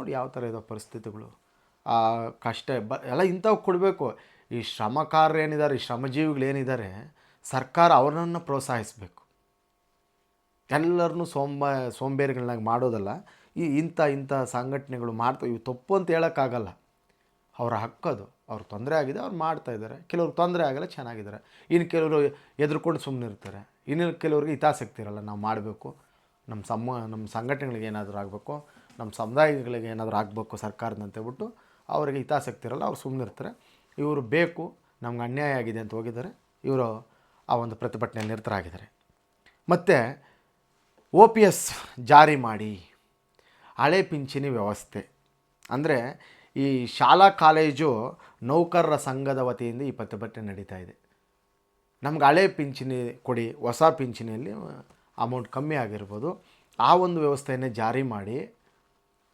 ನೋಡಿ ಯಾವ ಥರ ಇದಾವೆ ಪರಿಸ್ಥಿತಿಗಳು. ಆ ಕಷ್ಟ ಎಲ್ಲ ಇಂಥವು ಕೊಡಬೇಕು. ಈ ಶ್ರಮಕಾರರು ಏನಿದ್ದಾರೆ, ಈ ಶ್ರಮಜೀವಿಗಳೇನಿದ್ದಾರೆ, ಸರ್ಕಾರ ಅವರನ್ನು ಪ್ರೋತ್ಸಾಹಿಸಬೇಕು. ಎಲ್ಲರನ್ನೂ ಸೋಂಬೇರಿಗಳನ್ನಾಗಿ ಮಾಡೋದಲ್ಲ. ಇಂಥ ಸಂಘಟನೆಗಳು ಮಾಡ್ತಾ ಇವು ತಪ್ಪು ಅಂತ ಹೇಳೋಕ್ಕಾಗಲ್ಲ. ಅವರ ಹಕ್ಕದು. ಅವ್ರಿಗೆ ತೊಂದರೆ ಆಗಿದೆ, ಅವ್ರು ಮಾಡ್ತಾಯಿದ್ದಾರೆ. ಕೆಲವ್ರಿಗೆ ತೊಂದರೆ ಆಗಲ್ಲ, ಚೆನ್ನಾಗಿದ್ದಾರೆ. ಇನ್ನು ಕೆಲವರು ಎದುರ್ಕೊಂಡು ಸುಮ್ಮನೆ ಇರ್ತಾರೆ. ಇನ್ನು ಕೆಲವ್ರಿಗೆ ಹಿತಾಸಕ್ತಿ ಇರಲ್ಲ, ನಾವು ಮಾಡಬೇಕು, ನಮ್ಮ ಸಂಘಟನೆಗಳಿಗೆ ಏನಾದರೂ ಆಗಬೇಕು, ನಮ್ಮ ಸಮುದಾಯಗಳಿಗೆ ಏನಾದರೂ ಆಗಬೇಕು ಸರ್ಕಾರದಂತ ಹೇಳ್ಬಿಟ್ಟು ಅವರಿಗೆ ಹಿತಾಸಕ್ತಿ ಇರಲ್ಲ, ಅವ್ರು ಸುಮ್ಮನೆ ಇರ್ತಾರೆ. ಇವರು ಬೇಕು, ನಮ್ಗೆ ಅನ್ಯಾಯ ಆಗಿದೆ ಅಂತ ಹೋಗಿದ್ದಾರೆ. ಇವರು ಆ ಒಂದು ಪ್ರತಿಭಟನೆ ನಿರತರಾಗಿದ್ದಾರೆ. ಮತ್ತು OPS ಜಾರಿ ಮಾಡಿ, ಹಳೆ ಪಿಂಚಣಿ ವ್ಯವಸ್ಥೆ ಅಂದರೆ ಈ ಶಾಲಾ ಕಾಲೇಜು ನೌಕರರ ಸಂಘದ ವತಿಯಿಂದ ಈ ಪ್ರತಿಭಟನೆ ನಡೀತಾ ಇದೆ. ನಮ್ಗೆ ಹಳೆ ಪಿಂಚಣಿ ಕೊಡಿ, ಹೊಸ ಪಿಂಚಣಿಯಲ್ಲಿ ಅಮೌಂಟ್ ಕಮ್ಮಿ ಆಗಿರ್ಬೋದು, ಆ ಒಂದು ವ್ಯವಸ್ಥೆಯನ್ನೇ ಜಾರಿ ಮಾಡಿ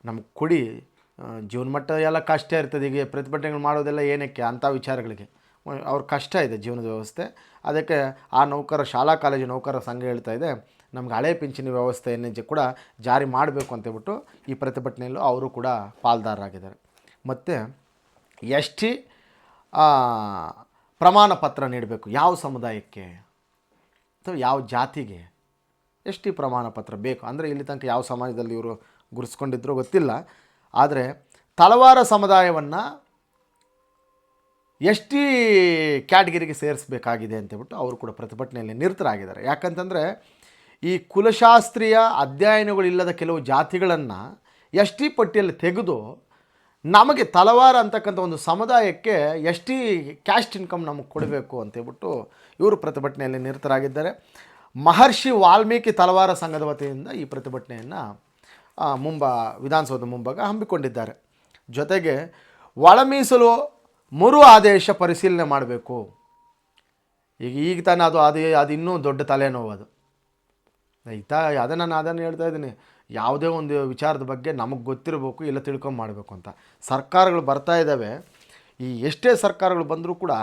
ನಮ್ಗೆ ಕೊಡಿ. ಜೀವನ ಮಟ್ಟ ಎಲ್ಲ ಕಷ್ಟ ಇರ್ತದೆ. ಈಗ ಪ್ರತಿಭಟನೆಗಳು ಮಾಡೋದೆಲ್ಲ ಏನಕ್ಕೆ? ಅಂಥ ವಿಚಾರಗಳಿಗೆ ಅವ್ರ ಕಷ್ಟ ಇದೆ ಜೀವನದ ವ್ಯವಸ್ಥೆ. ಅದಕ್ಕೆ ಆ ಶಾಲಾ ಕಾಲೇಜು ನೌಕರರ ಸಂಘ ಹೇಳ್ತಾ ಇದೆ, ನಮ್ಗೆ ಹಳೆ ಪಿಂಚಣಿ ವ್ಯವಸ್ಥೆಯನ್ನೇ ಕೂಡ ಜಾರಿ ಮಾಡಬೇಕು ಅಂತೇಳ್ಬಿಟ್ಟು ಈ ಪ್ರತಿಭಟನೆಯಲ್ಲೂ ಅವರು ಕೂಡ ಪಾಲ್ದಾರರಾಗಿದ್ದಾರೆ. ಮತ್ತು ST ಪ್ರಮಾಣ ಪತ್ರ ನೀಡಬೇಕು. ಯಾವ ಸಮುದಾಯಕ್ಕೆ ಅಥವಾ ಯಾವ ಜಾತಿಗೆ ST ಪ್ರಮಾಣ ಪತ್ರ ಬೇಕು ಅಂದರೆ ಇಲ್ಲಿ ತನಕ ಯಾವ ಸಮಾಜದಲ್ಲಿ ಇವರು ಗುರುಸ್ಕೊಂಡಿದ್ರೂ ಗೊತ್ತಿಲ್ಲ. ಆದರೆ ತಳವಾರ ಸಮುದಾಯವನ್ನು ST ಕ್ಯಾಟಗಿರಿಗೆ ಸೇರಿಸಬೇಕಾಗಿದೆ ಅಂತೇಳ್ಬಿಟ್ಟು ಅವರು ಕೂಡ ಪ್ರತಿಭಟನೆಯಲ್ಲಿ ನಿರತರಾಗಿದ್ದಾರೆ. ಯಾಕಂತಂದರೆ ಈ ಕುಲಶಾಸ್ತ್ರೀಯ ಅಧ್ಯಯನಗಳಿಲ್ಲದ ಕೆಲವು ಜಾತಿಗಳನ್ನು ST ಪಟ್ಟಿಯಲ್ಲಿ ತೆಗೆದು ನಮಗೆ ತಳವಾರ ಅಂತಕ್ಕಂಥ ಒಂದು ಸಮುದಾಯಕ್ಕೆ ST ಕ್ಯಾಸ್ಟ್ ಇನ್ಕಮ್ ನಮಗೆ ಕೊಡಬೇಕು ಅಂತೇಳ್ಬಿಟ್ಟು ಇವರು ಪ್ರತಿಭಟನೆಯಲ್ಲಿ ನಿರತರಾಗಿದ್ದಾರೆ. ಮಹರ್ಷಿ ವಾಲ್ಮೀಕಿ ತಳವಾರ ಸಂಘದ ವತಿಯಿಂದ ಈ ಪ್ರತಿಭಟನೆಯನ್ನು ವಿಧಾನಸೌಧ ಮುಂಭಾಗ ಹಮ್ಮಿಕೊಂಡಿದ್ದಾರೆ. ಜೊತೆಗೆ ಒಳ ಮೀಸಲು ಮರು ಆದೇಶ ಪರಿಶೀಲನೆ ಮಾಡಬೇಕು. ಈಗ ತಾನೇ ಅದು ಇನ್ನೂ ದೊಡ್ಡ ತಲೆನೋವು ಅದು. ಅದನ್ನು ಹೇಳ್ತಾ ಇದ್ದೀನಿ. ಯಾವುದೇ ಒಂದು ವಿಚಾರದ ಬಗ್ಗೆ ನಮಗೆ ಗೊತ್ತಿರಬೇಕು, ಇಲ್ಲ ತಿಳ್ಕೊಂಡು ಮಾಡಬೇಕು ಅಂತ. ಸರ್ಕಾರಗಳು ಬರ್ತಾ ಇದ್ದಾವೆ. ಈ ಎಷ್ಟೇ ಸರ್ಕಾರಗಳು ಬಂದರೂ ಕೂಡ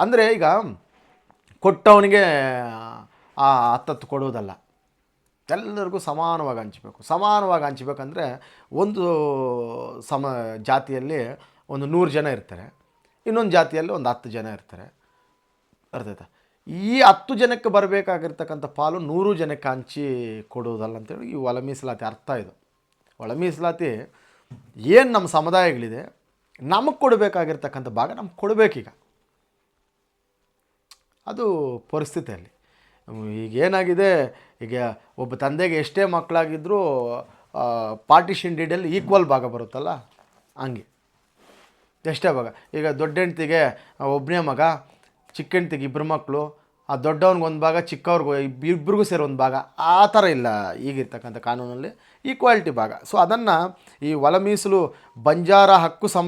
ಅಂದರೆ ಈಗ ಕೊಟ್ಟವನಿಗೆ 10 ಕೊಡುವುದಲ್ಲ, ಎಲ್ಲರಿಗೂ ಸಮಾನವಾಗಿ ಹಂಚಬೇಕು. ಸಮಾನವಾಗಿ ಹಂಚಬೇಕಂದ್ರೆ ಒಂದು ಜಾತಿಯಲ್ಲಿ ಒಂದು 100 ಜನ ಇರ್ತಾರೆ, ಇನ್ನೊಂದು ಜಾತಿಯಲ್ಲಿ ಒಂದು 10 ಜನ ಇರ್ತಾರೆ. ಅರ್ಥಾಯ್ತಾ? ಈ 10 ಜನಕ್ಕೆ ಬರಬೇಕಾಗಿರ್ತಕ್ಕಂಥ ಪಾಲು 100 ಜನಕ್ಕೆ ಹಂಚಿ ಕೊಡುವುದಲ್ಲ ಅಂತೇಳಿ ಈ ಒಳ ಮೀಸಲಾತಿ ಅರ್ಥ. ಇದು ಒಳ ಮೀಸಲಾತಿ ಏನು ನಮ್ಮ ಸಮುದಾಯಗಳಿದೆ, ನಮಗೆ ಕೊಡಬೇಕಾಗಿರ್ತಕ್ಕಂಥ ಭಾಗ ನಮ್ಗೆ ಕೊಡಬೇಕೀಗ. ಅದು ಪರಿಸ್ಥಿತಿಯಲ್ಲಿ ಈಗೇನಾಗಿದೆ, ಈಗ ಒಬ್ಬ ತಂದೆಗೆ ಎಷ್ಟೇ ಮಕ್ಕಳಾಗಿದ್ದರೂ ಪಾರ್ಟಿಷನ್ ಡೀಡಲ್ಲಿ ಈಕ್ವಲ್ ಭಾಗ ಬರುತ್ತಲ್ಲ, ಹಂಗೆ ಎಷ್ಟೇ ಭಾಗ. ಈಗ ದೊಡ್ಡ ಹೆಂಡ್ತಿಗೆ ಒಬ್ಬನೇ ಮಗ, ಚಿಕ್ಕ ಹೆಂಡ್ತಿಗೆ 2 ಮಕ್ಕಳು, ಆ ದೊಡ್ಡವನಿಗೆ ಒಂದು ಭಾಗ, ಚಿಕ್ಕವ್ರಿಗೂ ಇಬ್ಬರಿಗೂ ಸೇರಿ ಒಂದು ಭಾಗ, ಆ ಥರ ಇಲ್ಲ ಈಗಿರ್ತಕ್ಕಂಥ ಕಾನೂನಲ್ಲಿ ಈಕ್ವಾಲಿಟಿ ಭಾಗ. ಸೊ ಅದನ್ನು ಈ ಒಳ ಮೀಸಲು ಬಂಜಾರ ಹಕ್ಕು